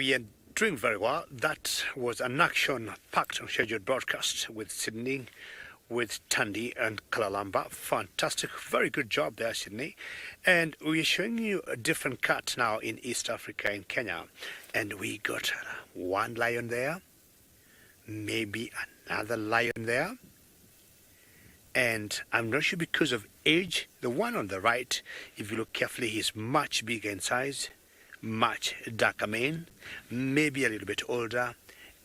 we are doing very well. That was an action-packed and scheduled broadcast with Sydney, with Tandy and Kalalamba. Fantastic, very good job there, Sydney. And we're showing you a different cat now in East Africa, in Kenya. And we got one lion there, maybe another lion there. And I'm not sure because of age. The one on the right, if you look carefully, he's much bigger in size, much darker mane, maybe a little bit older,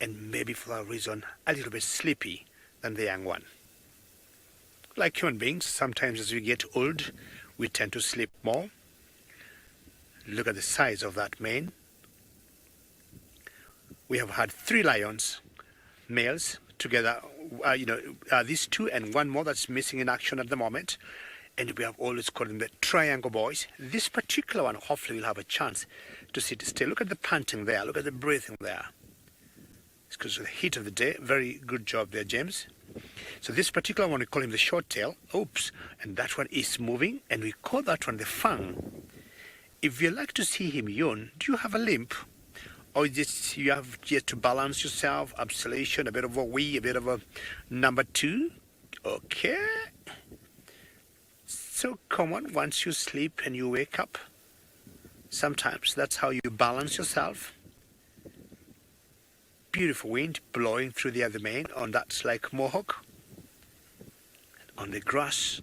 and maybe for that reason a little bit sleepy than the young one. Like human beings, sometimes as we get old, we tend to sleep more. Look at the size of that mane. We have had 3 lions, males, together, these 2 and 1 more that's missing in action at the moment. And we have always called them the triangle boys. This particular one, hopefully, will have a chance to sit still. Look at the panting there. Look at the breathing there. It's because of the heat of the day. Very good job there, James. So this particular one, we call him the short tail. Oops. And that one is moving. And we call that one the fang. If you like to see him yawn, do you have a limp? Or just you have yet to balance yourself? Observation, a bit of a wee, a bit of a number 2. Okay. So common once you sleep and you wake up. Sometimes that's how you balance yourself. Beautiful wind blowing through the other mane on that like mohawk. On the grass.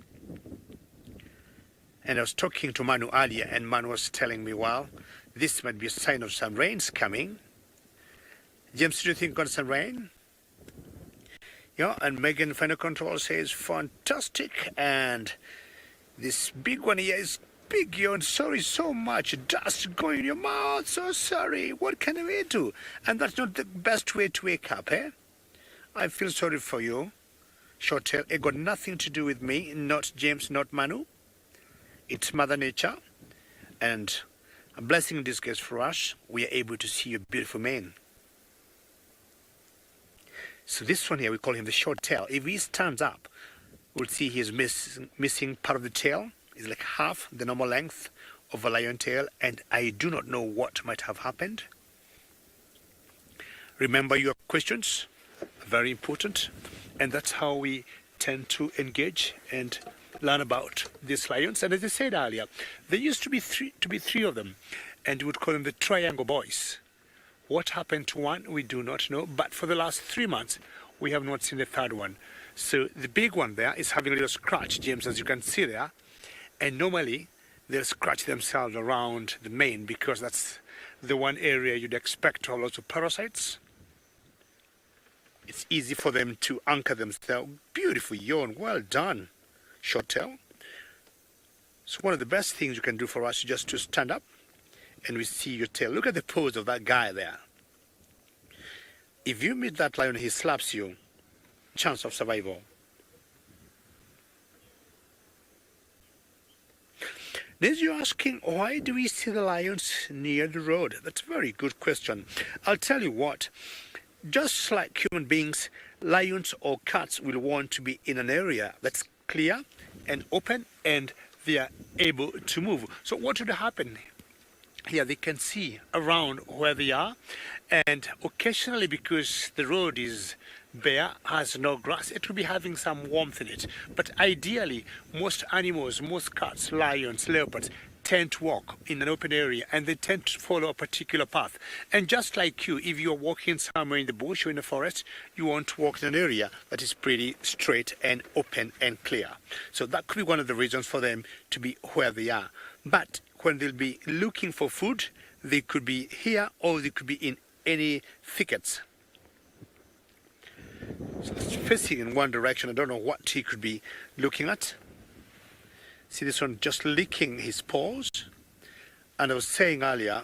And I was talking to Manu earlier, and Manu was telling me, well, this might be a sign of some rains coming. James, do you think got some rain? Yeah, and Megan Final Control says fantastic, and this big one here is big. You're sorry, so much dust going in your mouth. So sorry. What can we do? And that's not the best way to wake up, eh? I feel sorry for you. Short tail. It got nothing to do with me, not James, not Manu. It's Mother Nature. And a blessing in disguise for us. We are able to see your beautiful mane. So this one here, we call him the short tail. If he stands up, we'll see he's missing part of the tail. It's like half the normal length of a lion tail, and I do not know what might have happened. Remember your questions, very important, and that's how we tend to engage and learn about these lions. And as I said earlier, there used to be three of them, and we would call them the triangle boys. What happened to one, we do not know, but for the last 3 months, we have not seen the third one. So the big one there is having a little scratch, James, as you can see there. And normally, they'll scratch themselves around the mane because that's the one area you'd expect to have lots of parasites. It's easy for them to anchor themselves. Beautiful yawn, well done, short tail. So one of the best things you can do for us is just to stand up and we see your tail. Look at the pose of that guy there. If you meet that lion, he slaps you, chance of survival. Then you're asking, why do we see the lions near the road? That's a very good question. I'll tell you what, just like human beings, lions or cats will want to be in an area that's clear and open and they are able to move. So what would happen? Here they can see around where they are, and occasionally because the road is bare, has no grass, it will be having some warmth in it. But ideally, most animals, most cats, lions, leopards, tend to walk in an open area and they tend to follow a particular path. And just like you, if you're walking somewhere in the bush or in the forest, you want to walk in an area that is pretty straight and open and clear. So that could be one of the reasons for them to be where they are. But when they'll be looking for food, they could be here or they could be in any thickets. So it's facing in one direction. I don't know what he could be looking at. See this one just licking his paws. And I was saying earlier,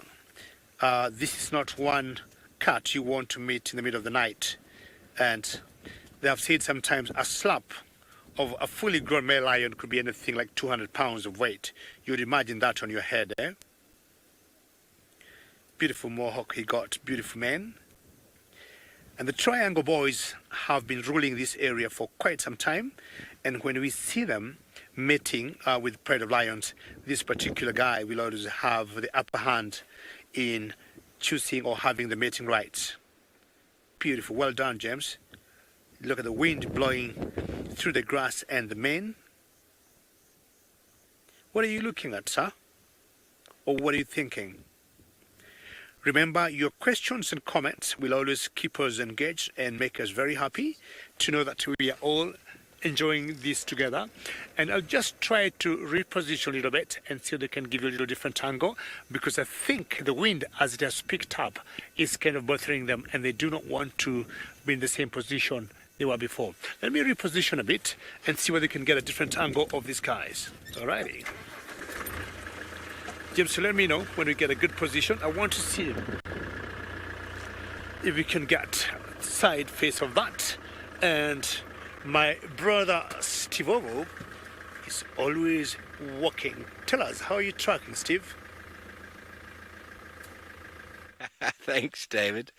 this is not one cat you want to meet in the middle of the night. And they have said sometimes a slap of a fully grown male lion could be anything like 200 pounds of weight. You'd imagine that on your head, eh? Beautiful mohawk he got, beautiful mane. And the triangle boys have been ruling this area for quite some time. And when we see them mating with pride of lions, this particular guy will always have the upper hand in choosing or having the mating rights. Beautiful. Well done, James. Look at the wind blowing through the grass and the mane. What are you looking at, sir? Or what are you thinking? Remember, your questions and comments will always keep us engaged and make us very happy to know that we are all enjoying this together. And I'll just try to reposition a little bit and see if they can give you a little different angle, because I think the wind, as it has picked up, is kind of bothering them and they do not want to be in the same position they were before. Let me reposition a bit and see whether they can get a different angle of these guys. Alrighty. James, so let me know when we get a good position. I want to see if we can get side face of that. And my brother Steve Ovo is always walking. Tell us, how are you tracking, Steve? Thanks, David.